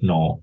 9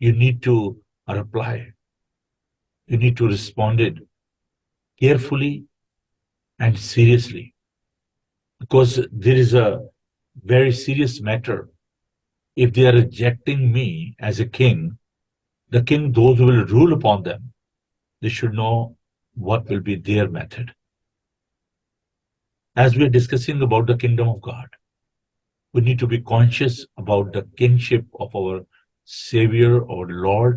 you need to reply, you need to respond it carefully and seriously, because there is a very serious matter if they are rejecting me as a king, the king, those who will rule upon them, they should know what will be their method. As we are discussing about the kingdom of God, we need to be conscious about the kingship of our Savior or Lord,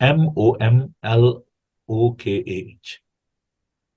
MOMLOKH.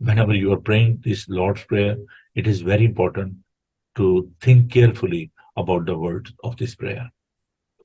whenever you are praying this Lord's Prayer. It is very important to think carefully about the words of this prayer.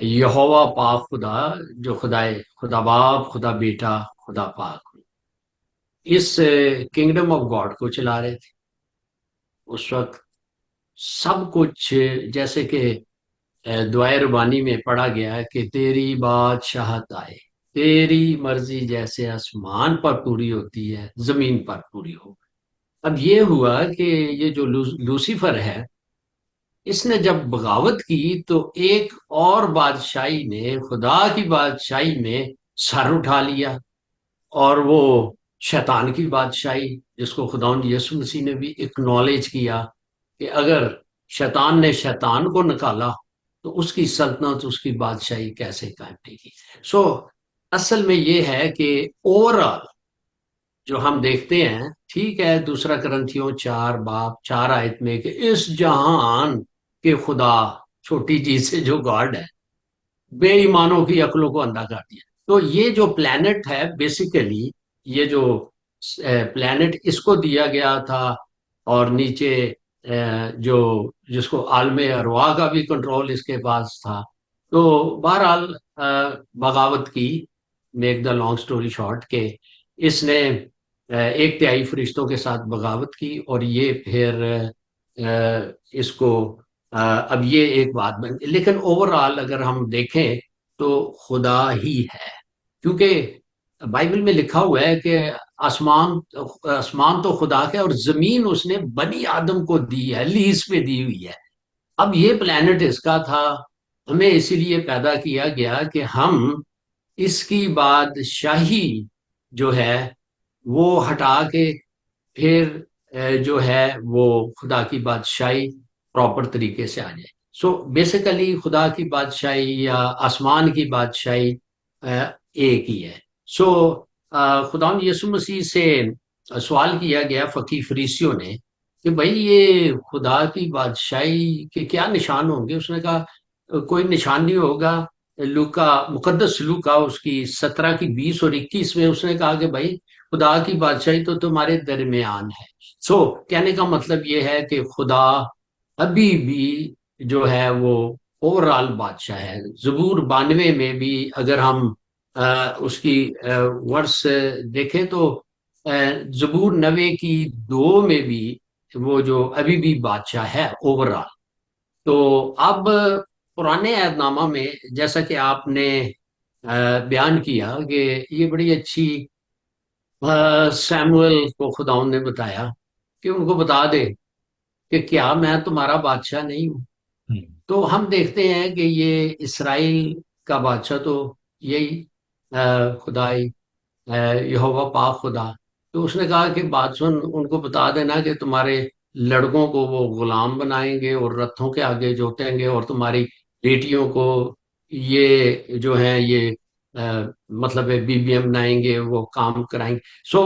یہوہ پاک خدا، جو خدا باپ، خدا بیٹا، خدا پاک، اس kingdom of God کو چلا رہے تھے اس وقت. سب کچھ جیسے کہ دعائے ربانی میں پڑھا گیا ہے کہ تیری بادشاہت آئے، تیری مرضی جیسے آسمان پر پوری ہوتی ہے زمین پر پوری ہو. اب یہ ہوا کہ یہ جو لوسیفر ہے، اس نے جب بغاوت کی تو ایک اور بادشاہی نے خدا کی بادشاہی میں سر اٹھا لیا، اور وہ شیطان کی بادشاہی، جس کو خداوند یسوع مسیح نے بھی اکنالج کیا کہ اگر شیطان نے شیطان کو نکالا تو اس کی سلطنت، اس کی بادشاہی کیسے قائم رہے گی. سو اصل میں یہ ہے کہ اوور آل جو ہم دیکھتے ہیں، ٹھیک ہے، دوسرا کرنتھیوں 4 باب 4 آیت میں کہ اس جہان کے خدا، چھوٹی چیز سے جو گاڈ ہے، بے ایمانوں کی عقلوں کو اندھا کر دیا. تو یہ جو پلانٹ ہے بیسیکلی، یہ جو پلانٹ اس کو دیا گیا تھا، اور نیچے جو جس کو عالم ارواح کا بھی کنٹرول اس کے پاس تھا. تو بہرحال بغاوت کی، make the long story short, کہ اس نے 1/3 فرشتوں کے ساتھ بغاوت کی، اور یہ پھر اس کو اب یہ ایک بات بن گئی. لیکن اوور آل اگر ہم دیکھیں تو خدا ہی ہے، کیونکہ بائبل میں لکھا ہوا ہے کہ آسمان تو خدا کا ہے، اور زمین اس نے بنی آدم کو دی ہے، لیز پہ دی ہوئی ہے. اب یہ پلانٹ اس کا تھا، ہمیں اسی لیے پیدا کیا گیا کہ ہم اس کی بادشاہی جو ہے وہ ہٹا کے پھر جو ہے وہ خدا کی بادشاہی پراپر طریقے سے آ جائے. سو بیسیکلی خدا کی بادشاہی یا آسمان کی بادشاہی ایک ہی ہے. سو خدا یسوع مسیح سے سوال کیا گیا فقی فریسیوں نے کہ بھائی یہ خدا کی بادشاہی کے کیا نشان ہوں گے. اس نے کہا کوئی نشان نہیں ہوگا. لوکا، مقدس لوکا اس کی 17:20 اور 21 میں اس نے کہا کہ بھائی خدا کی بادشاہی تو تمہارے درمیان ہے. سو کہنے کا مطلب یہ ہے کہ خدا ابھی بھی جو ہے وہ اوور آل بادشاہ ہے. زبور 92 میں بھی اگر ہم اس کی ورس دیکھیں تو زبور 90:2 میں بھی وہ جو ابھی بھی بادشاہ ہے اوور آل. تو اب پرانے عہد نامہ میں جیسا کہ آپ نے بیان کیا کہ یہ بڑی اچھی سیموئل کو خداوند نے بتایا کہ ان کو بتا دے کہ کیا میں تمہارا بادشاہ نہیں ہوں. تو ہم دیکھتے ہیں کہ یہ اسرائیل کا بادشاہ تو یہی خدائی یہوہ پاک خدا. تو اس نے کہا کہ بات سن، ان کو بتا دینا کہ تمہارے لڑکوں کو وہ غلام بنائیں گے اور رتھوں کے آگے جوتیں گے، اور تمہاری بیٹیوں کو یہ جو ہیں یہ مطلب بیویاں بنائیں گے، وہ کام کرائیں گے. سو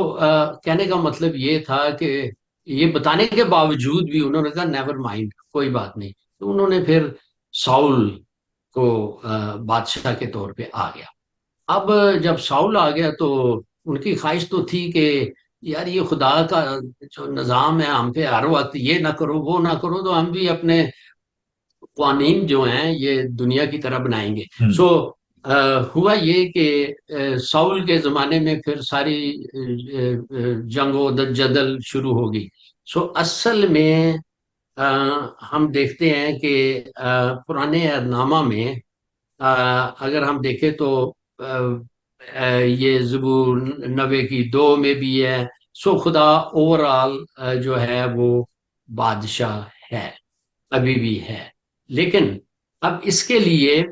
کہنے کا مطلب یہ تھا کہ یہ بتانے کے باوجود بھی انہوں نے کہا نیور مائنڈ، کوئی بات نہیں. تو انہوں نے پھر ساؤل کو بادشاہ کے طور پہ آ گیا. اب جب ساؤل آ گیا تو ان کی خواہش تو تھی کہ یار یہ خدا کا جو نظام ہے ہم پہ ہر وقت یہ نہ کرو وہ نہ کرو، تو ہم بھی اپنے قوانین جو ہیں یہ دنیا کی طرح بنائیں گے. سو ہوا یہ کہ ساؤل کے زمانے میں پھر ساری جنگ و جدل شروع ہو گئی. سو اصل میں ہم دیکھتے ہیں کہ پرانے عہد نامہ میں اگر ہم دیکھیں تو یہ زبور 90:2 میں بھی ہے. سو خدا اوور آل جو ہے وہ بادشاہ ہے، ابھی بھی ہے. لیکن اب اس کے لیے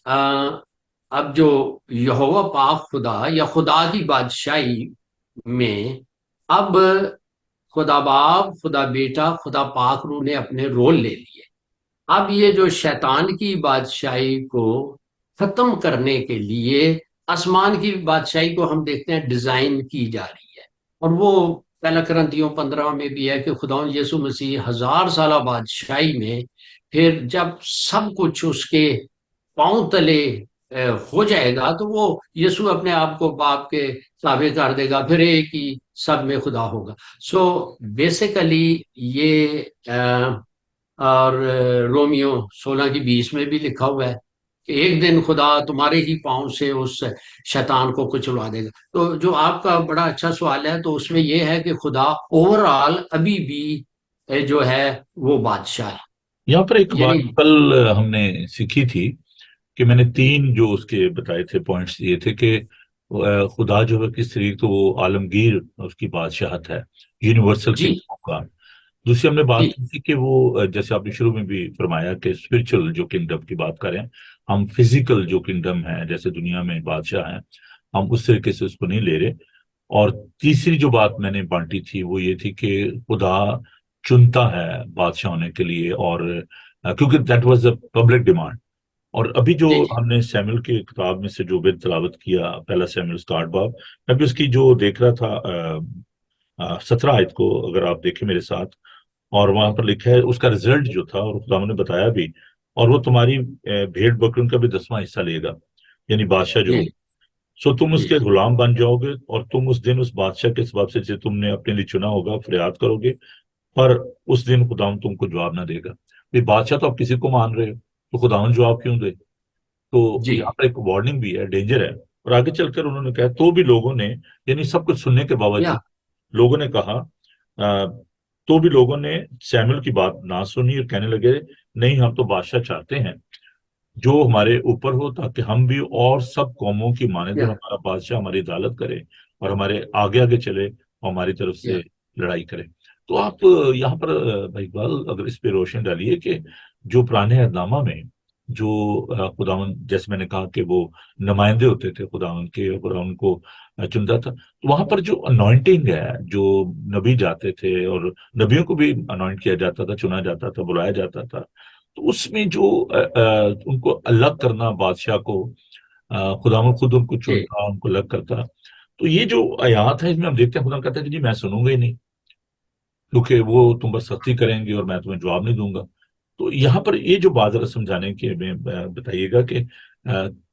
اب جو یہوہ پاک خدا یا خدا کی بادشاہی میں اب خدا باپ، خدا بیٹا، خدا پاک روح نے اپنے رول لے لیے. اب یہ جو شیطان کی بادشاہی کو ختم کرنے کے لیے آسمان کی بادشاہی کو ہم دیکھتے ہیں ڈیزائن کی جا رہی ہے. اور وہ پہلا کرنتھیوں 15 میں بھی ہے کہ خداوند یسوع مسیح 1000 سالہ بادشاہی میں پھر جب سب کچھ اس کے پاؤں تلے ہو جائے گا تو وہ یسوع اپنے آپ کو باپ کے تابع کر دے گا، پھر ایک ہی سب میں خدا ہوگا. سو بیسیکلی یہ اور رومیو 16:20 میں بھی لکھا ہوا ہے کہ ایک دن خدا تمہارے ہی پاؤں سے اس شیطان کو کچلوا دے گا. تو جو آپ کا بڑا اچھا سوال ہے، تو اس میں یہ ہے کہ خدا اوور آل ابھی بھی جو ہے وہ بادشاہ ہے. یہاں پر ایک بات یعنی کل ہم نے سیکھی تھی کہ میں نے تین جو اس کے بتائے تھے پوائنٹس یہ تھے کہ خدا جو ہے کس طریقے تو وہ عالمگیر اس کی بادشاہت ہے، یونیورسل جی کنگڈم کا. دوسری ہم نے بات جی کی تھی کہ وہ جیسے آپ نے شروع میں بھی فرمایا کہ اسپرچل جو کنگڈم کی بات کریں، ہم فزیکل جو کنگڈم ہے جیسے دنیا میں بادشاہ ہیں ہم اس طریقے سے اس کو نہیں لے رہے. اور تیسری جو بات میں نے بانٹی تھی وہ یہ تھی کہ خدا چنتا ہے بادشاہ ہونے کے لیے، اور کیونکہ that was a public demand. اور ابھی جو جی جی ہم نے سیمل کی کتاب میں سے جو بھی تلاوت کیا، پہلا سیمل 8 باب، میں بھی اس کی جو دیکھ رہا تھا 17 آیت کو اگر آپ دیکھیں میرے ساتھ، اور وہاں پر لکھا ہے اس کا رزلٹ جو تھا، اور خدا نے بتایا بھی، اور وہ تمہاری بھیڑ بکروں کا بھی 10واں حصہ لے گا، یعنی بادشاہ جو جی ہوگا. سو تم اس جی کے غلام بن جاؤ گے، اور تم اس دن اس بادشاہ کے سبب سے جسے تم نے اپنے لیے چنا ہوگا فریاد کرو گے، پر اس دن خداوند تم کو جواب نہ دے گا. یہ بادشاہ تو آپ کسی کو مان رہے ہو، تو خداوند جواب کیوں دے؟ تو جی یہاں پر ایک وارننگ بھی ہے، ڈینجر ہے. اور آگے چل کر انہوں نے کہا تو بھی لوگوں نے، یعنی سب کچھ سننے کے یا باوجود لوگوں نے کہا تو بھی لوگوں نے سیمل کی بات نہ سنی اور کہنے لگے نہیں ہم تو بادشاہ چاہتے ہیں جو ہمارے اوپر ہو، تاکہ ہم بھی اور سب قوموں کی مانند یا اور ہمارا بادشاہ ہماری عدالت کرے اور ہمارے آگے آگے چلے اور ہماری طرف یا سے لڑائی کرے. تو آپ یہاں پر بھائی اقبال اگر اس پہ روشن ڈالیے کہ جو پرانے عہد نامہ میں جو خداوند، جیسے میں نے کہا کہ وہ نمائندے ہوتے تھے خداوند کے، خداوند کو چنتا تھا، تو وہاں پر جو انوائنٹنگ ہے، جو نبی جاتے تھے اور نبیوں کو بھی انوائنٹ کیا جاتا تھا، چنا جاتا تھا، بلایا جاتا تھا، تو اس میں جو ان کو الگ کرنا بادشاہ کو، خداوند خود ان کو جی چنتا، ان کو الگ کرتا. تو یہ جو آیات ہے اس میں ہم دیکھتے ہیں خدا کہتا ہے کہ جی میں سنوں گا ہی نہیں، کیونکہ وہ تم پر سختی کریں گے اور میں تمہیں جواب نہیں دوں گا. تو یہاں پر یہ جو بات ذرا سمجھانے کے میں بتائیے گا کہ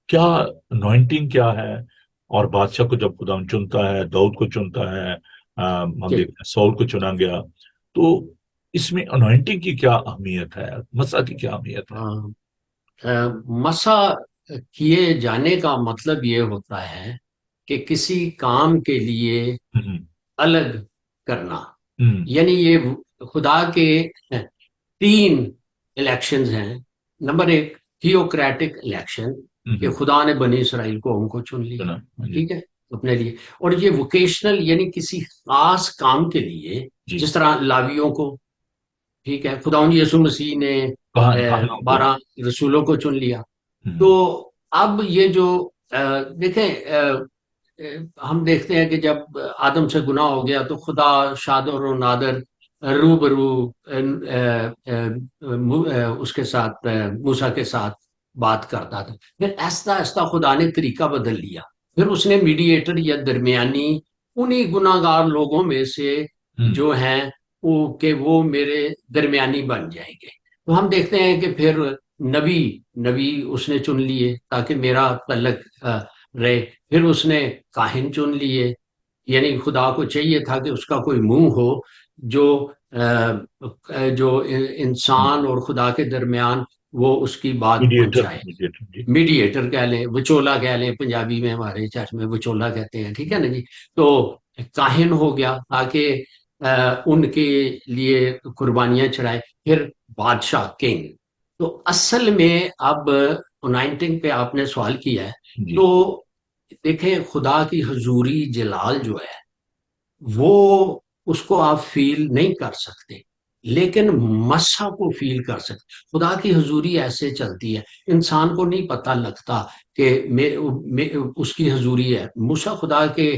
کیا انوائنٹنگ کیا ہے، اور بادشاہ کو جب خدا چنتا ہے، داؤد کو چنتا ہے، ہم جی. دیکھتے ہیں سول کو چنا گیا، تو اس میں انوائنٹنگ کی کیا اہمیت ہے، مسا کی کیا اہمیت ہے؟ مسا کیے جانے کا مطلب یہ ہوتا ہے کہ کسی کام کے لیے ہوں الگ کرنا. ہوں یعنی یہ خدا کے 3 الیکشنز ہیں. نمبر 1 تھیوکریٹک الیکشن، کہ ہوں خدا نے بنی اسرائیل کو ان کو چن لیا، سنا. ہاں جی. ٹھیک ہے، اپنے لیے. اور یہ ووکیشنل، یعنی کسی خاص کام کے لیے، جی. جس طرح لاویوں کو، ٹھیک ہے، خداوند یسوع مسیح نے کہانوں کو. 12 رسولوں کو چن لیا. تو ہوں اب یہ جو دیکھیں ہم دیکھتے ہیں کہ جب آدم سے گناہ ہو گیا تو خدا شادر و نادر روبرو اس کے ساتھ موسیٰ کے ساتھ بات کرتا تھا. پھر آہستہ آہستہ خدا نے طریقہ بدل لیا. پھر اس نے میڈییٹر یا درمیانی انہی گناہ گار لوگوں میں سے ہوں جو ہیں وہ میرے درمیانی بن جائیں گے. تو ہم دیکھتے ہیں کہ پھر نبی اس نے چن لیے تاکہ میرا تعلق رہے. پھر اس نے کاہن چن لیے، یعنی خدا کو چاہیے تھا کہ اس کا کوئی منہ ہو جو ہوں. انسان اور خدا کے درمیان وہ اس کی بات میڈیٹر پہنچائے. میڈیٹر جی. میڈییٹر کہہ لیں، وچولا کہہ لیں، پنجابی میں ہمارے چرچ میں وچولا کہتے ہیں، ٹھیک ہے نا جی. تو کاہن ہو گیا تاکہ ان کے لیے قربانیاں چڑھائے. پھر بادشاہ، کنگ. تو اصل میں اب 19 پہ آپ نے سوال کیا ہے، جی. تو دیکھیں خدا کی حضوری جلال جو ہے وہ اس کو آپ فیل نہیں کر سکتے، لیکن مسا کو فیل کر سکتے. خدا کی حضوری ایسے چلتی ہے، انسان کو نہیں پتہ لگتا کہ اس کی حضوری ہے. موسیٰ خدا کے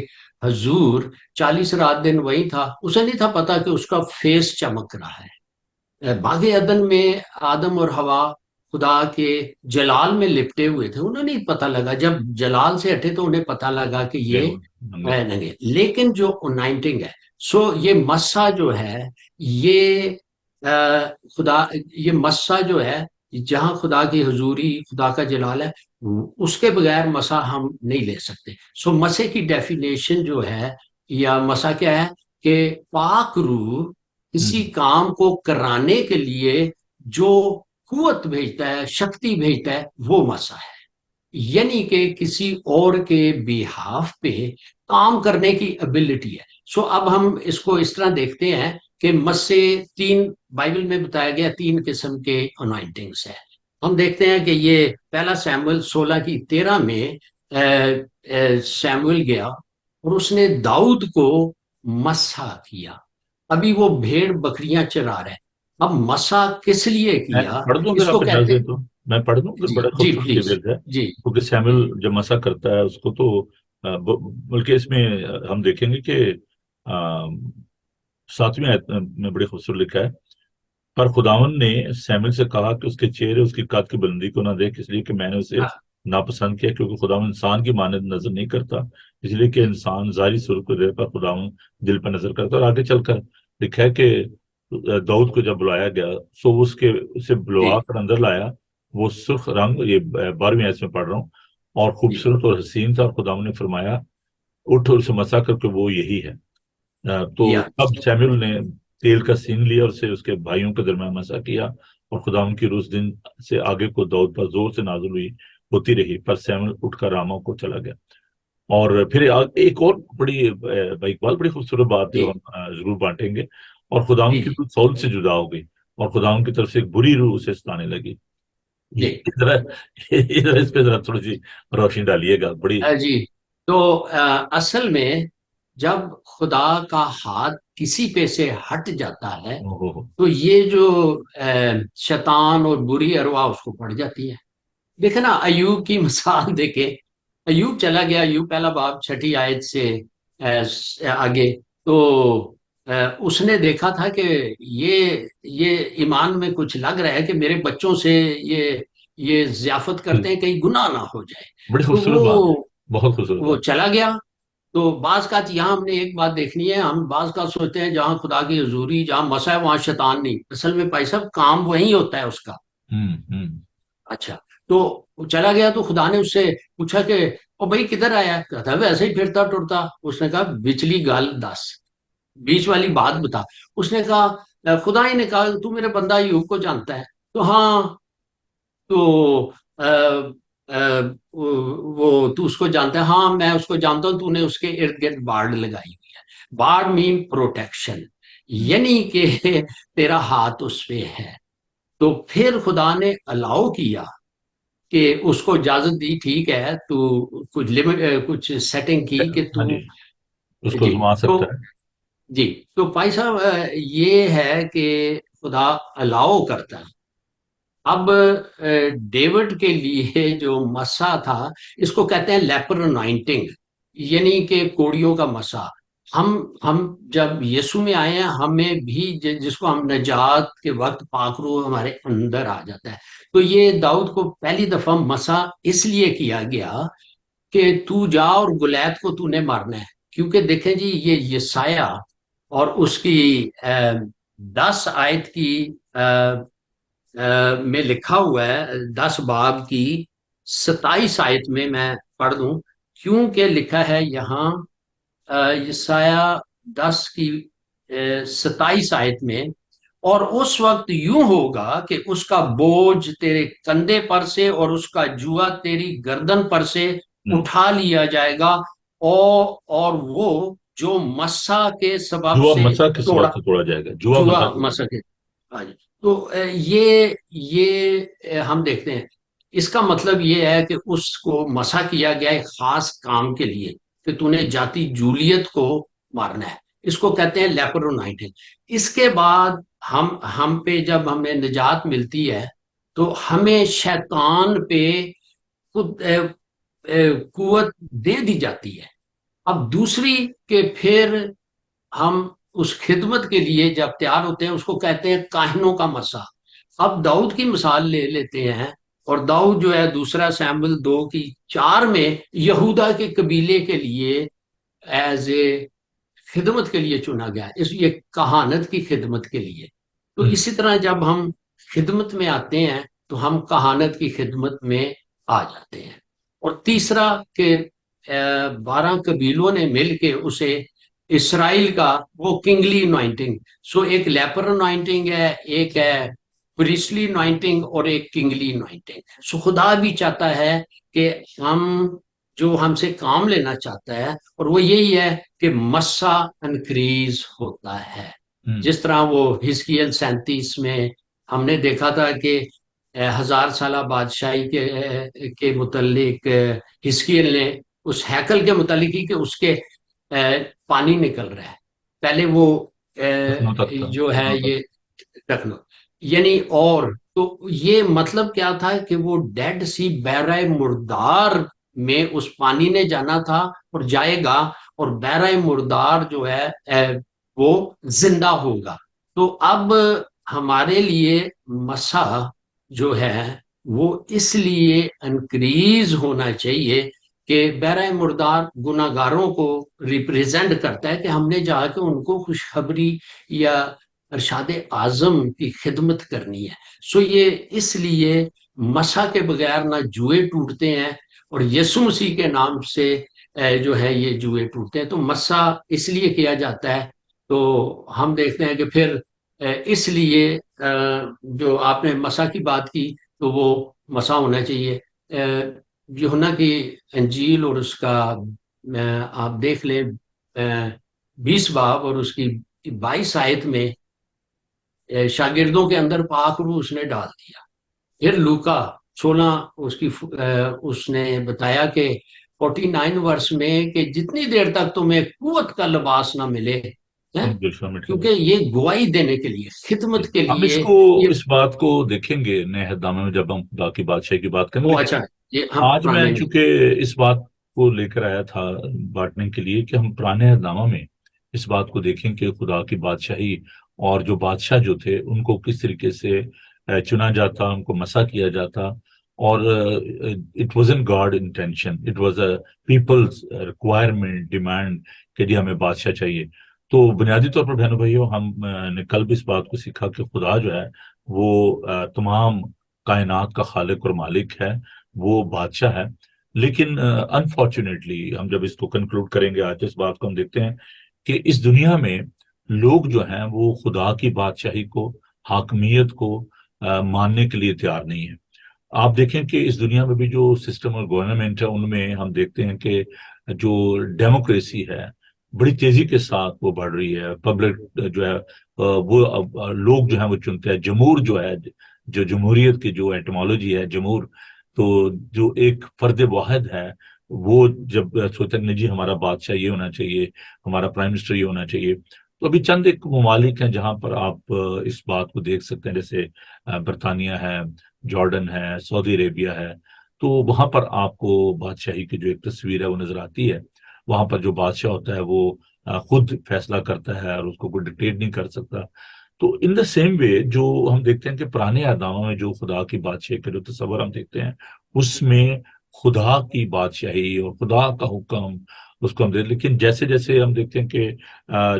حضور 40 رات دن وہی تھا، اسے نہیں تھا پتا کہ اس کا فیس چمک رہا ہے. باغ عدن میں آدم اور حوا خدا کے جلال میں لپٹے ہوئے تھے، انہیں نہیں پتہ لگا. جب جلال سے ہٹے تو انہیں پتہ لگا کہ بے یہ ننگے. ننگے. لیکن جو انائنٹنگ ہے، یہ مسا جو ہے، یہ خدا، یہ مسا جو ہے جہاں خدا کی حضوری، خدا کا جلال ہے، اس کے بغیر مسا ہم نہیں لے سکتے. مسے کی ڈیفینیشن جو ہے، یا مسا کیا ہے کہ پاک روح کسی ہوں کام کو کرانے کے لیے جو قوت بھیجتا ہے، شکتی بھیجتا ہے، وہ مسا ہے، یعنی کہ کسی اور کے بیہاف پہ کام کرنے کی ابیلٹی ہے۔ سو اب ہم اس کو اس طرح دیکھتے ہیں کہ مسے تین، بائبل میں بتایا گیا تین قسم کے انوائنٹنگس ہیں۔ ہم دیکھتے ہیں کہ یہ پہلا سیموئل 16:13 میں سیموئل گیا اور اس نے داؤد کو مسا کیا۔ ابھی وہ بھیڑ بکریاں چرا رہے ہیں۔ اب مسا کس لیے میں کیا؟ پڑھ دوں اس اگر کو آپ اجازت کہتے دیں ہیں، تو، میں پڑھ دوں اگر، جی بڑا جی خوبصورت پلیز، شگرد ہے، جی کیونکہ سیموئل جب مسا کرتا ہے اس کو تو بلکہ اس میں ہم دیکھیں گے کہ 7ویں آیت میں بڑی خوبصورت لکھا ہے، پر خداوند نے سیموئل سے کہا کہ اس کے چہرے اس کی قد کی بلندی کو نہ دیکھ، اس لیے کہ میں نے اسے ہاں، ناپسند کیا، کیونکہ خداوند انسان کی مانند نظر نہیں کرتا، اس لیے کہ انسان ظاہری صورت کو دیکھ کر خداوند دل پر نظر کرتا ہے۔ اور آگے چل کر لکھا ہے کہ داؤد کو جب بلایا گیا سو اسے جی بلوا کر اندر لایا، وہ سرخ رنگ، یہ 12ویں آیت میں پڑھ رہا ہوں، اور جی خوبصورت اور حسین تھا، اور خداوند نے فرمایا اٹھ اور اسے مسا کر کے وہ یہی ہے۔ تو یا اب سیموئل نے تیل کا سین لیا اور اسے اس کے بھائیوں کے درمیان مسا کیا، اور خداوند کی روح اس دن سے آگے کو داؤد پر زور سے نازل ہوتی رہی، پر سیموئل اٹھ کر راما کو چلا گیا۔ اور پھر ایک اور بڑی بھائی اقبال بڑی خوبصورت بات جی جو ہم ضرور بانٹیں گے، اور خداوند جی کی جی روح سول سے جدا ہو گئی، اور خداوند کی طرف سے ایک بری روح اسے ستانے لگی۔ جی یہ ذرا اس پہ ذرا تھوڑی سی روشنی ڈالیے گا، بڑی جی۔ تو اصل میں جب خدا کا ہاتھ کسی پہ سے ہٹ جاتا ہے ہو۔ تو یہ جو شیطان اور بری ارواح اس کو پڑ جاتی ہے۔ دیکھیں نا، ایوب کی مثال دیکھیں، ایوب چلا گیا، ایوب پہلا باب 6 آیت سے آگے، تو اس نے دیکھا تھا کہ یہ ایمان میں کچھ لگ رہا ہے کہ میرے بچوں سے یہ ضیافت کرتے ہیں، کہیں گناہ نہ ہو جائے۔ بڑی تو خوبصورت بات ہے، بہت خوبصورت وہ بات۔ چلا گیا۔ تو بعض کا یہاں ہم نے ایک بات دیکھنی ہے، ہم بعض کا سوچتے ہیں جہاں خدا کی حضوری، جہاں مسا ہے وہاں شیطان نہیں، اصل میں بھائی صاحب کام وہی ہوتا ہے اس کا۔ ہوں۔ اچھا، تو وہ چلا گیا تو خدا نے اس سے پوچھا کہ او بھائی کدھر آیا؟ کہتا ویسے ہی پھرتا ٹرتا۔ اس نے کہا بچلی گال دس، بیچ والی بات بتا۔ اس نے کہا، خدا ہی نے کہا تو میرے بندہ ایوب کو جانتا ہے؟ تو ہاں، تو وہ تو اس کو جانتا ہے؟ ہاں میں اس کو جانتا ہوں، تو نے اس کے ارد گرد بارڈ لگائی ہوئی ہے۔ بارڈ مین پروٹیکشن، یعنی کہ تیرا ہاتھ اس پہ ہے۔ تو پھر خدا نے الاؤ کیا کہ اس کو اجازت دی، ٹھیک ہے تو کچھ لمٹ، کچھ سیٹنگ کی کہ تو، ہاں جی، اس کو جی آزما تو، سکتا ہے۔ جی تو بھائی صاحب یہ ہے کہ خدا الاؤ کرتا ہے۔ اب ڈیوڈ کے لیے جو مسا تھا اس کو کہتے ہیں لیپر انوائنٹنگ، یعنی کہ کوڑیوں کا مسا۔ ہم جب یسوع میں آئے ہیں ہمیں بھی جس کو ہم نجات کے وقت پاک روح ہمارے اندر آ جاتا ہے۔ تو یہ داؤد کو پہلی دفعہ مسا اس لیے کیا گیا کہ تو جا اور گلیت کو تو نے مارنا ہے، کیونکہ دیکھیں جی یہ یسایہ اور اس کی 10 آیت کی میں لکھا ہوا ہے، 10 باب کی 27 آیت میں پڑھ دوں، کیونکہ لکھا ہے یہاں یسایہ 10 کی 27 آیت میں، اور اس وقت یوں ہوگا کہ اس کا بوجھ تیرے کندھے پر سے اور اس کا جوا تیری گردن پر سے اٹھا لیا جائے گا، اور وہ جو مسا کے سبب جوا سے مسا کس توڑا، وقت توڑا جائے گا؟ جوا جوا مسا کو، مسا کے، ہاں جی۔ تو ہم دیکھتے ہیں، اس کا مطلب یہ ہے کہ اس کو مسا کیا گیا ایک خاص کام کے لیے، کہ تو نے جاتی جولیت کو مارنا ہے۔ اس کو کہتے ہیں لیپرونائٹنگ۔ اس کے بعد ہم پہ جب ہمیں نجات ملتی ہے تو ہمیں شیطان پہ قوت دے دی جاتی ہے۔ اب دوسری کہ پھر ہم اس خدمت کے لیے جب تیار ہوتے ہیں اس کو کہتے ہیں کاہنوں کا مسا۔ اب داؤد کی مثال لے لیتے ہیں، اور داؤد جو ہے 2 سموئیل 2:4 میں یہودا کے قبیلے کے لیے ایز اے خدمت کے لیے چنا گیا، اس یہ کہانت کی خدمت کے لیے۔ تو اسی طرح جب ہم خدمت میں آتے ہیں تو ہم کہانت کی خدمت میں آ جاتے ہیں۔ اور تیسرا کہ 12 قبیلوں نے مل کے اسے اسرائیل کا وہ کنگلی انوائنٹنگ، سو ایک لیپر انوائنٹنگ ہے، ایک ہے پریسلی انوائنٹنگ اور ایک کنگلی انوائنٹنگ. سو خدا بھی چاہتا ہے کہ ہم جو ہم سے کام لینا چاہتا ہے، اور وہ یہی ہے کہ مسا انکریز ہوتا ہے. جس طرح وہ حزقیل 37 میں ہم نے دیکھا تھا کہ 1000 سالہ بادشاہی کے متعلق حزقیل نے اس ہیکل کے متعلق ہی کہ اس کے پانی نکل رہا ہے. پہلے وہ تخنوں تک تھا، جو ہے تخنوں تک. یہ رکھنا، یعنی اور تو یہ مطلب کیا تھا کہ وہ ڈیڈ سی بحرہ مردار میں اس پانی نے جانا تھا اور جائے گا، اور بحرہ مردار جو ہے وہ زندہ ہوگا. تو اب ہمارے لیے مسا جو ہے وہ اس لیے انکریز ہونا چاہیے کہ بحرہ مردار گناہ گاروں کو ریپریزنٹ کرتا ہے کہ ہم نے جا کے ان کو خوشخبری یا ارشاد اعظم کی خدمت کرنی ہے. سو یہ اس لیے مسا کے بغیر نہ جوئے ٹوٹتے ہیں، اور یسوع مسیح کے نام سے جو ہے یہ جوئے ٹوٹتے ہیں. تو مسا اس لیے کیا جاتا ہے. تو ہم دیکھتے ہیں کہ پھر اس لیے جو آپ نے مسا کی بات کی تو وہ مسا ہونا چاہیے. یوحنا کی انجیل اور اس کا آپ دیکھ لیں 20 باب اور اس کی 22 آیت میں شاگردوں کے اندر پاک روح اس نے ڈال دیا. پھر لوکا 16 اس نے بتایا کہ 49 ورس میں کہ جتنی دیر تک تمہیں قوت کا لباس نہ ملے، تم یشوع میں کیونکہ یہ گواہی دینے کے لیے، خدمت کے ہم لیے یہ. اس بات کو دیکھیں گے نئے عہد میں جب ہم خدا کی بادشاہی کی بات کریں گے. وہ لیکن اچھا یہ ہم آج میں پرانے میں چونکہ اس بات کو لے کر آیا تھا بانٹنے کے لیے کہ ہم پرانے عہد میں اس بات کو دیکھیں کہ خدا کی بادشاہی اور جو بادشاہ جو تھے ان کو کس طریقے سے چنا جاتا، ان کو مسا کیا جاتا. اور it was in God intention, it was a people's requirement, demand کہ جی ہمیں بادشاہ چاہیے. تو بنیادی طور پر بہنوں بھائیوں ہم نے کل بھی اس بات کو سیکھا کہ خدا جو ہے وہ تمام کائنات کا خالق اور مالک ہے، وہ بادشاہ ہے. لیکن انفارچونیٹلی ہم جب اس کو کنکلوڈ کریں گے آج اس بات کو ہم دیکھتے ہیں کہ اس دنیا میں لوگ جو ہیں وہ خدا کی بادشاہی کو، حاکمیت کو ماننے کے لیے تیار نہیں ہیں. آپ دیکھیں کہ اس دنیا میں بھی جو سسٹم اور گورنمنٹ ہے ان میں ہم دیکھتے ہیں کہ جو ڈیموکریسی ہے بڑی تیزی کے ساتھ وہ بڑھ رہی ہے. پبلک جو ہے وہ لوگ جو ہیں وہ چنتے ہیں. جمہور جو ہے، جو جمہوریت کی جو ایٹمالوجی ہے جمہور، تو جو ایک فرد واحد ہے وہ جب سوچتے ہیں جی ہمارا بادشاہ یہ ہونا چاہیے، ہمارا پرائم منسٹر یہ ہونا چاہیے. تو ابھی چند ایک ممالک ہیں جہاں پر آپ اس بات کو دیکھ سکتے ہیں، جیسے برطانیہ ہے، جارڈن ہے، سعودی عربیہ ہے. تو وہاں پر آپ کو بادشاہی کی جو ایک تصویر ہے وہ نظر آتی ہے. وہاں پر جو بادشاہ ہوتا ہے وہ خود فیصلہ کرتا ہے اور اس کو کوئی ڈکٹیٹ نہیں کر سکتا. تو ان دا سیم وے جو ہم دیکھتے ہیں کہ پرانے اعداموں میں جو خدا کی بادشاہی کا جو تصور ہم دیکھتے ہیں اس میں خدا کی بادشاہی اور خدا کا حکم اس کو ہم دیکھتے. لیکن جیسے جیسے ہم دیکھتے ہیں کہ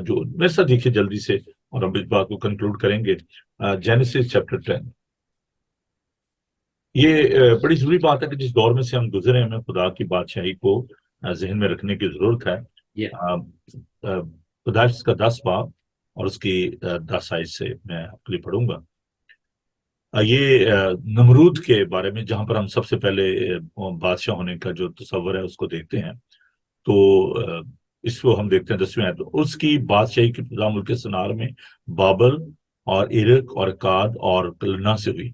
جو میرے ساتھ دیکھیے جلدی سے اور ہم اس بات کو کنکلوڈ کریں گے. جینیسس چیپٹر 10، یہ بڑی ضروری بات ہے کہ جس دور میں سے ہم گزرے ہیں ہمیں خدا کی بادشاہی کو ذہن میں رکھنے کی ضرورت ہے. پیدائش کا 10 باب اور اس کی 10 آیت سے میں آپ کے لیے پڑھوں گا. یہ نمرود کے بارے میں جہاں پر ہم سب سے پہلے بادشاہ ہونے کا جو تصور ہے اس کو دیکھتے ہیں. تو اس کو ہم دیکھتے ہیں 10ویں آیت. اس کی بادشاہی کی ابتدا ملک سنار میں بابل اور عرق اور اکاد اور کلنا سے ہوئی،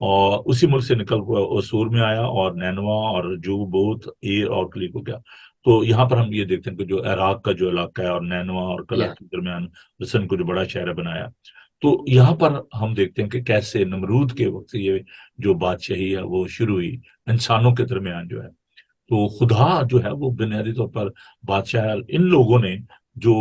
اور اسی ملک سے نکل ہوا اسور میں آیا اور نینوا اور جو بوت ایر اور کلی کو گیا. تو یہاں پر ہم یہ دیکھتے ہیں کہ جو عراق کا جو علاقہ ہے اور نینوا اور کلہ کے درمیان رسن کو جو بڑا شہر بنایا. تو یہاں پر ہم دیکھتے ہیں کہ کیسے نمرود کے وقت سے یہ جو بادشاہی ہے وہ شروع ہوئی انسانوں کے درمیان جو ہے. تو خدا جو ہے وہ بنیادی طور پر بادشاہ، ان لوگوں نے جو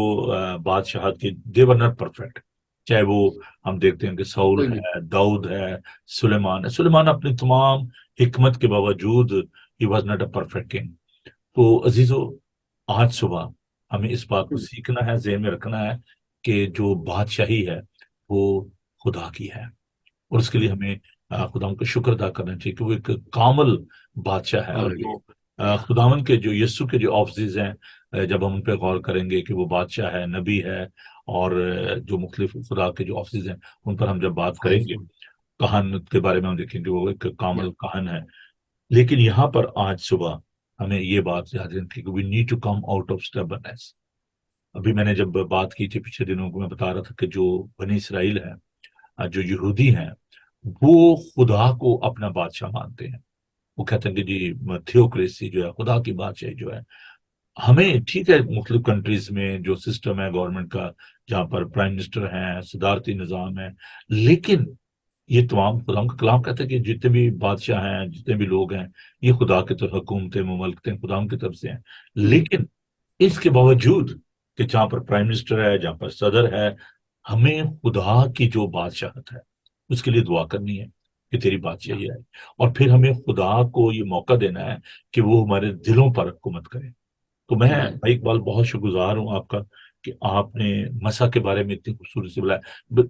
بادشاہت کی دے ور ناٹ پرفیکٹ، چاہے وہ ہم دیکھتے ہیں کہ ساؤل ہے، داؤد ہے، سلیمان ہے. سلیمان اپنی تمام حکمت کے باوجود he was not a perfect king. تو عزیزو آج صبح ہمیں اس بات کو سیکھنا ہے، ذہن میں رکھنا ہے کہ جو بادشاہی ہے وہ خدا کی ہے، اور اس کے لیے ہمیں خدا کا شکر ادا کرنا چاہیے کہ وہ ایک کامل بادشاہ ہے. اور جو خداوند کے جو یسوع کے جو آفسز ہیں جب ہم ان پہ غور کریں گے کہ وہ بادشاہ ہے، نبی ہے، اور جو مختلف خدا کے جو آفسز ہیں ان پر ہم جب بات کریں گے کہن کے بارے میں ہم دیکھیں گے، وہ ایک یا کامل کہن ہے. لیکن یہاں پر آج صبح ہمیں یہ بات یاد رکھتی کہ we need to come out of stubbornness. ابھی میں نے جب بات کی تھی پچھلے دنوں کو، میں بتا رہا تھا کہ جو بنی اسرائیل ہے، جو یہودی ہیں، وہ خدا کو اپنا بادشاہ مانتے ہیں. وہ کہتے ہیں کہ جی تھیوکریسی جو ہے، خدا کی بادشاہی جو ہے. ہمیں ٹھیک ہے مختلف کنٹریز میں جو سسٹم ہے گورنمنٹ کا، جہاں پر پرائم منسٹر ہیں، صدارتی نظام ہے، لیکن یہ تمام خدا کا کلام کہتا ہے کہ جتنے بھی بادشاہ ہیں، جتنے بھی لوگ ہیں، یہ خدا کی طرف حکومتیں، مملکتیں خدا کی طرف سے ہیں. لیکن اس کے باوجود کہ جہاں پر پرائم منسٹر ہے، جہاں پر صدر ہے، ہمیں خدا کی جو بادشاہت ہے اس کے لیے دعا کرنی ہے کہ تیری بادشاہی آئے. اور پھر ہمیں خدا کو یہ موقع دینا ہے کہ وہ ہمارے دلوں پر حکومت کرے. تو میں بھائی اقبال بہت شکر گزار ہوں آپ کا کہ آپ نے مسا کے بارے میں اتنی خوبصورتی سے بلایا.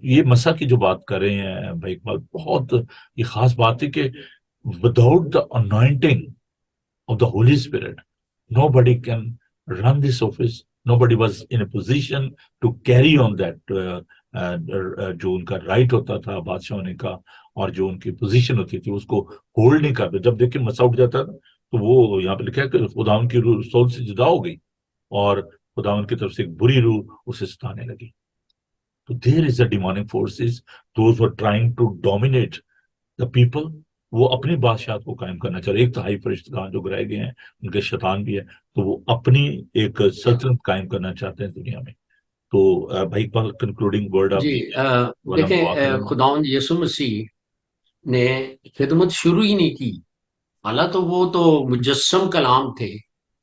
یہ مسا کی جو بات کر رہے ہیں بھائی اقبال، بہت یہ خاص بات ہے کہ without the anointing of the Holy Spirit, nobody can run this office. Nobody was in a position to carry on that جو ان کا رائٹ ہوتا تھا بادشاہ ہونے کا، اور جو ان کی پوزیشن ہوتی تھی اس کو ہولڈ نہیں کرتے. جب دیکھیں مسا اٹھ جاتا تھا تو وہ یہاں پہ لکھا ہے کہ خدا ان کی روح سول سے جدا ہو گئی اور خدا ان کی طرف سے ایک بری روح اسے ستانے لگی. تو there is a demonic forces those were trying to dominate the people. وہ اپنی بادشاہت کو قائم کرنا چاہ رہے. ایک تہائی فرشتگان جو گرائے گئے ہیں، ان کے شیطان بھی ہے، تو وہ اپنی ایک سلطنت قائم کرنا چاہتے ہیں دنیا میں. تو بھائی اقبال کنکلوڈنگ ورڈ آپ جی دیجیے، ورنہ ہم دیکھیں دعا کریں گے. خداوند یسوع مسیح نے خدمت شروع ہی نہیں کی. حالانکہ تو وہ تو مجسم کلام تھے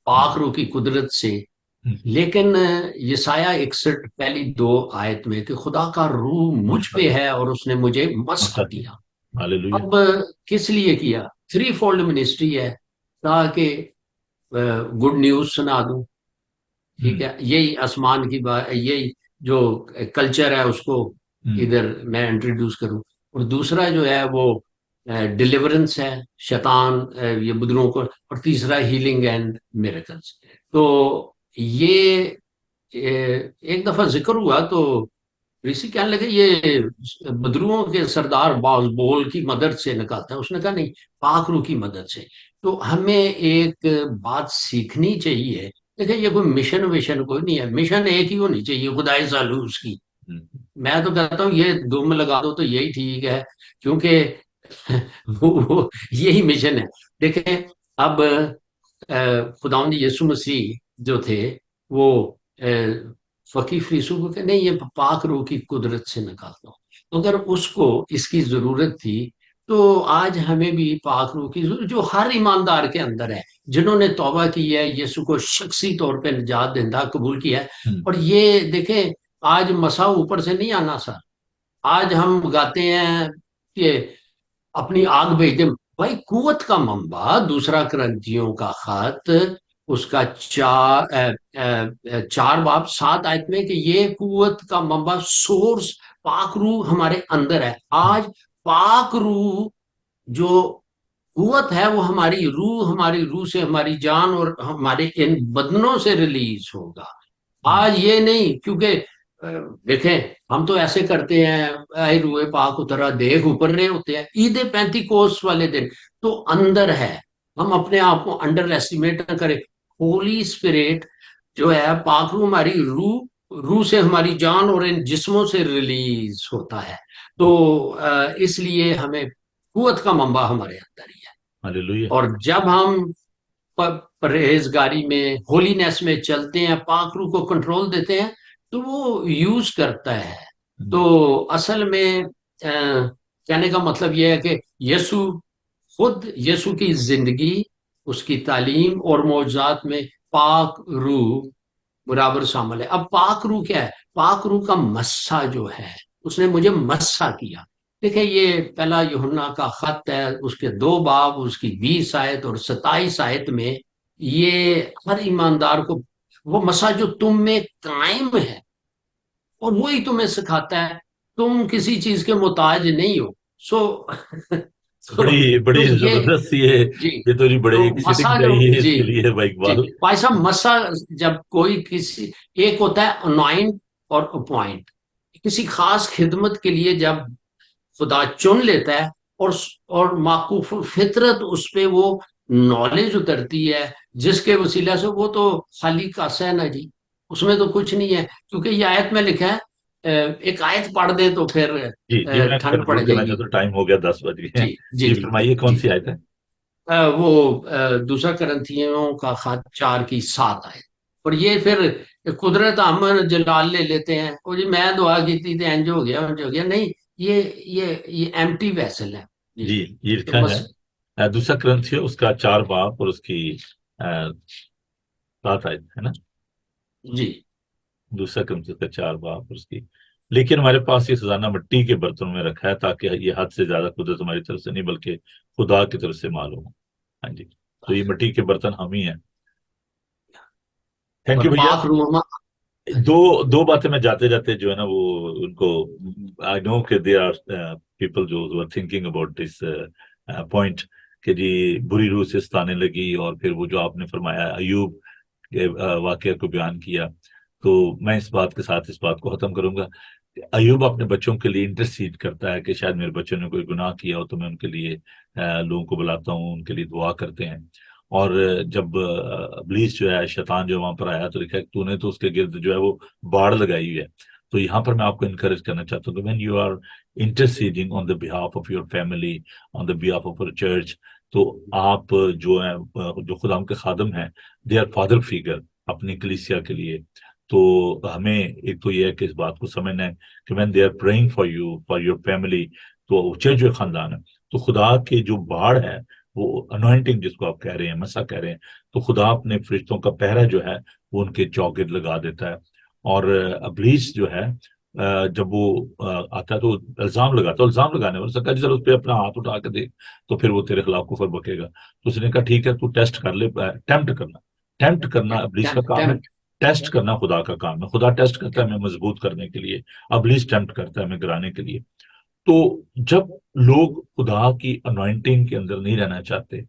پاک روح کی قدرت سے. لیکن یسایہ 61 پہلی 2 آیت میں کہ خدا کا روح مجھ پہ ہے اور اس نے مجھے مسا دیا. ہاللیلویہ. اب کس لیے کیا؟ 3 فولڈ منسٹری ہے، تاکہ گڈ نیوز سنا دوں. ٹھیک ہے، یہی آسمان کی بات، یہی جو کلچر ہے اس کو ادھر میں انٹروڈیوس کروں. اور دوسرا جو ہے وہ ڈیلیورنس ہے شیطان یہ بدروں کو، اور تیسرا ہیلنگ اینڈ میریکلز. تو یہ ایک دفعہ ذکر ہوا تو ریسی کہنے لگے یہ بدروؤں کے سردار باز بول کی مدد سے نکالتا ہے. اس نے کہا نہیں، پاک روح کی مدد سے. تو ہمیں ایک بات سیکھنی چاہیے. دیکھیں یہ کوئی مشن وشن کوئی نہیں ہے، مشن ایک ہی ہونی چاہیے، خدائے سالوس کی. میں تو کہتا ہوں یہ دم لگا دو تو یہی ٹھیک ہے، کیونکہ یہی مشن ہے. دیکھیں اب خداوند یسوع مسیح جو تھے وہ فقی فریسو کو کہ نہیں یہ پاک روح کی قدرت سے نکالتا ہوں. اگر اس کو اس کی ضرورت تھی تو آج ہمیں بھی پاک روح کی ضرورت، جو ہر ایماندار کے اندر ہے، جنہوں نے توبہ کی ہے، یسوع کو شخصی طور پہ نجات دہندہ قبول کیا ہے. اور یہ دیکھیں آج مسا اوپر سے نہیں آنا سر. آج ہم گاتے ہیں کہ اپنی آگ بھیج دیں. بھائی قوت کا منبع 2 کرنتھیوں کا خط اس کا 4 باب 7 آیت میں کہ یہ قوت کا منبع سورس پاک روح ہمارے اندر ہے. آج پاک روح جو قوت ہے وہ ہماری روح سے، ہماری جان اور ہمارے ان بدنوں سے ریلیز ہوگا. آج یہ نہیں، کیونکہ دیکھیں ہم تو ایسے کرتے ہیں، اے روح پاک اترا، دیکھ اوپر رہے ہوتے ہیں. عید پینتی کوس والے دن تو اندر ہے. ہم اپنے آپ کو انڈر ایسٹیمیٹ نہ کریں. ہولی اسپرٹ جو ہے پاک روح ہماری روح سے ہماری جان اور ان جسموں سے ریلیز ہوتا ہے. تو اس لیے ہمیں قوت کا منبع ہمارے اندر ہی ہے. ہاللیلویہ. اور جب ہم پرہیزگاری میں، ہولینس میں چلتے ہیں، پاک روح کو کنٹرول دیتے ہیں، تو وہ یوز کرتا ہے. تو اصل میں کہنے کا مطلب یہ ہے کہ یسوع کی زندگی، اس کی تعلیم اور معجزات میں پاک روح برابر شامل ہے. اب پاک روح کیا ہے؟ پاک روح کا مسا جو ہے، اس نے مجھے مسا کیا. دیکھیں یہ پہلا یوحنا کا خط ہے، اس کے 2 باب، اس کی 20 آیت اور 27 آیت میں یہ ہر ایماندار کو وہ مسا جو تم میں قائم ہے، اور وہی تمہیں سکھاتا ہے تم کسی چیز کے محتاج نہیں ہو. بڑی تو بڑی یہ زبردست جی، یہ تو بڑے تو سٹنگ مسا جو چاہیے اس جی کے لیے بھائی جی اقبال. بھائی صاحب، مسا جب کوئی کسی ایک ہوتا ہے انوائنٹ اور اپوائنٹ، کسی خاص خدمت کے لیے جب خدا چن لیتا ہے اور معکوف الفطرت اس پہ وہ نالج اترتی ہے جس کے وسیلہ سے وہ تو خالی کاسا ہے نا جی، اس میں تو کچھ نہیں ہے، کیونکہ یہ آیت میں لکھا ہے ایک آیت پڑھ دیں تو پھر جی جی، میں ٹھنڈ پڑ کنکلوڈ جائے کرنا گی۔ چاہتا ہوں، ٹائم ہو گیا 10 بج گئے ہیں۔ جی جی جی جی فرمائیے، کون جی سی آیت ہے؟ وہ دوسرا کرنتھیوں کا خط 4 کی 7 آئے، اور یہ پھر قدرت امر جلال لے لیتے ہیں، اور جی میں دعا کی تھی تو انج ہو گیا انج ہو گیا، نہیں، یہ ایمٹی ویسل ہے جی۔ جی یہ تو لکھا بس ہے دوسرا گرنتھ اس کا 4 باب اور اس کی 7 آیت ہے نا؟ جی دوسرا گرنتھ کا 4 باب اور اس کی، لیکن ہمارے پاس یہ خزانہ مٹی کے برتنوں میں رکھا ہے تاکہ یہ حد سے زیادہ قدرت ہماری طرف سے نہیں بلکہ خدا کی طرف سے معلوم ہو۔ ہاں جی، تو یہ مٹی کے برتن ہم ہی ہیں۔ تھینک اور یو بھیا۔ پاک روح دو دو باتیں میں جاتے جاتے جو ہے نا وہ ان کو، آئی نو کہ دے آر پیپل جو are thinking about this point کہ جی بری روح سے ستانے لگی، اور پھر وہ جو آپ نے فرمایا ایوب کے واقعہ کو بیان کیا، تو میں اس بات کے ساتھ اس بات کو ختم کروں گا کہ ایوب اپنے بچوں کے لیے انٹرسیڈ کرتا ہے کہ شاید میرے بچوں نے کوئی گناہ کیا ہو تو میں ان کے لیے لوگوں کو بلاتا ہوں، ان کے لیے دعا کرتے ہیں۔ اور جب ابلیس جو ہے شیطان جو وہاں پر آیا تو لکھا ہے تو نے تو اس کے گرد جو ہے وہ باڑ لگائی ہوئی ہے۔ تو یہاں پر میں آپ کو انکریج کرنا چاہتا ہوں کہ when you are interceding on the behalf of your family, on the behalf of your church، تو آپ جو ہیں جو خدا کے خادم ہیں they are father figure اپنی کلیسیا کے لیے، تو ہمیں ایک تو یہ ہے کہ اس بات کو سمجھنا ہے کہ when they are praying for you for your family، تو چرچ جو خاندان ہے تو خدا کے جو باڑ ہے وہ انوائنٹنگ جس کو آپ کہہ رہے ہیں، مسا کہہ رہے ہیں، تو خدا اپنے فرشتوں کا پہرا جو ہے وہ ان کے چوگرد لگا دیتا ہے۔ اور ابلیس جو ہے جب وہ آتا ہے تو الزام لگاتا ہے، الزام لگانے والا سکتا ہے چلو اس پہ اپنا ہاتھ اٹھا کے دیکھ تو پھر وہ تیرے خلاف کفر بکے گا، تو اس نے کہا ٹھیک ہے تو ٹیسٹ کر لے، ٹیمپٹ کرنا ابلیس کا کام ہے، ٹیسٹ کرنا خدا کا کام ہے۔ خدا ٹیسٹ کرتا ہے ہمیں مضبوط کرنے کے لیے، ابلیس ٹیمپٹ کرتا ہے ہمیں گرانے کے لیے۔ تو جب لوگ خدا کی انوائنٹنگ کے اندر نہیں رہنا چاہتے،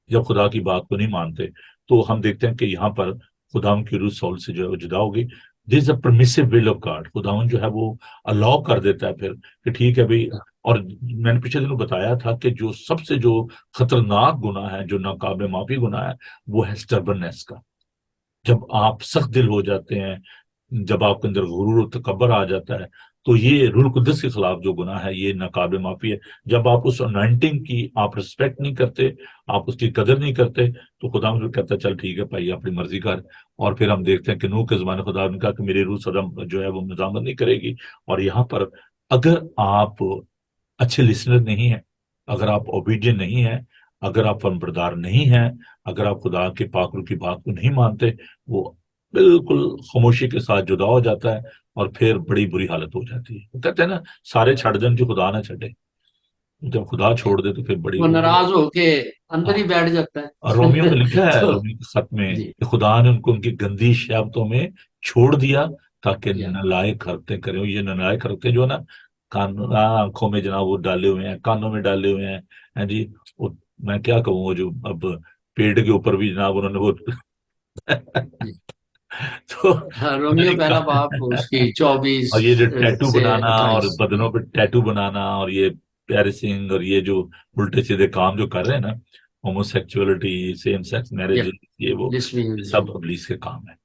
جب خدا کی بات کو نہیں مانتے، تو ہم دیکھتے ہیں کہ یہاں پر خداوند کی روح سول سے جو ہے وہ جدا ہوگی۔ دس اے پرمیسو ول آف گاڈ، خداوند جو ہے وہ الاؤ کر دیتا ہے پھر کہ ٹھیک ہے بھائی۔ اور میں نے پچھلے دنوں بتایا تھا کہ جو سب سے جو خطرناک گناہ ہے، جو ناقابل معافی گناہ ہے، وہ ہے اسٹربنس کا۔ جب آپ سخت دل ہو جاتے ہیں، جب آپ کے اندر غرور و تکبر آ جاتا ہے، تو یہ روح القدس کے خلاف جو گناہ ہے یہ ناقابل معافی ہے۔ جب آپ اس انوائنٹنگ کی آپ رسپیکٹ نہیں کرتے، آپ اس کی قدر نہیں کرتے، تو خدا مجھے کہتا ہے چل ٹھیک ہے بھائی اپنی مرضی کر۔ اور پھر ہم دیکھتے ہیں کہ نوح کے زمانے خدا نے کہا کہ میری روح صدم جو ہے وہ مزاحمت نہیں کرے گی۔ اور یہاں پر اگر آپ اچھے لسنر نہیں ہیں، اگر آپ اوبیڈین نہیں ہیں، اگر آپ فرمانبردار نہیں ہیں، اگر آپ خدا کے پاک روح کی بات کو نہیں مانتے، وہ بالکل خاموشی کے ساتھ جدا ہو جاتا ہے اور پھر بڑی بری حالت ہو جاتی ہے۔ وہ کہتے ہیں نا سارے چھڑ دیں جو خدا نہ چھڑے، جب خدا چھوڑ دے تو پھر بڑی وہ ناراض ہو کے اندر ہی ہاں۔ بیٹھ جاتا اور ہے رومیو میں لکھا ہے، تو رومیو کے خط میں جی کہ خدا نے ان کو ان کی گندی شہوتوں میں چھوڑ دیا تاکہ یا نالائق حرکتیں کریں۔ یہ نالائق حرکتیں جو ہے نا آنکھوں میں جناب وہ ڈالے ہوئے ہیں، کانوں میں ڈالے ہوئے ہیں، ہاں جی، وہ میں کیا کہوں، وہ جو اب پیٹ کے اوپر بھی جناب انہوں نے وہ جی تو ہاں، انہوں رومیو نے پہلا کہا، باپ اس کی 24 اور یہ جو ٹیٹو سے بنانا اور 28 بدنوں پہ ٹیٹو بنانا اور یہ پیرسنگ اور یہ جو الٹے سیدھے کام جو کر رہے ہیں نا، homosexuality, same sex marriage, یہ وہ لسوی سب ابلیس کے کام ہے۔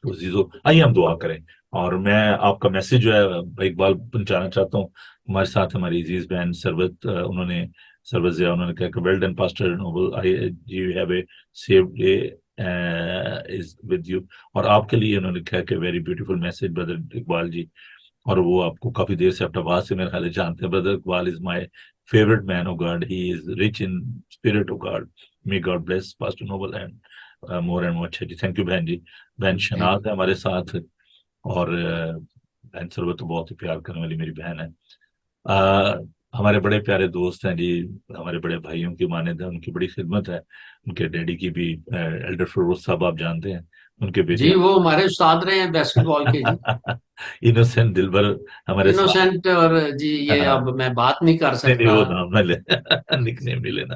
تو عزیزو آئیے ہم دعا کریں، اور میں آپ کا میسج جو ہے بھائی اقبال پہنچانا چاہتا ہوں۔ ہمارے ساتھ ہماری عزیز بہن سربت، انہوں نے سربت ضیاء، انہوں نے کہا کہ well done pastor Noble, you have a saved day is with you, اور آپ کے لیے انہوں نے کہا کہ very beautiful message brother Iqbal ji. اور وہ آپ کو کافی دیر سے اپنا بات سے میرے خیال سے جانتے ہیں۔ Brother Iqbal is my favourite man of God, he is rich in spirit of God, may God bless pastor Noble and more and more. اچھا جی، تھینک یو بہن جی۔ بہن شناز ہے ہمارے ساتھ، اور بہن سربت تو بہت ہی پیار کرنے والی میری بہن ہے۔ ہمارے بڑے پیارے دوست ہیں جی، ہمارے بڑے بھائیوں کی مانند ہیں، ان کی بڑی خدمت ہے، ان کے ڈیڈی کی بھی، ایلڈر فیروز صاحب آپ جانتے ہیں، ان کے بیٹے جی وہ ہمارے استاد رہے ہیں باسکٹ بال کے جی، انوسینٹ دلبر ہمارے ساتھ۔ انوسینٹ، اور جی یہ اب میں بات نہیں کر نہیں نہیں، سکتا وہ نام نہ لے، نک نیم نہیں لینا۔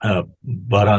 12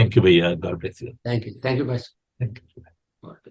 تھینک یو بھیا, god bless you. Thank you بھائی. Thank you.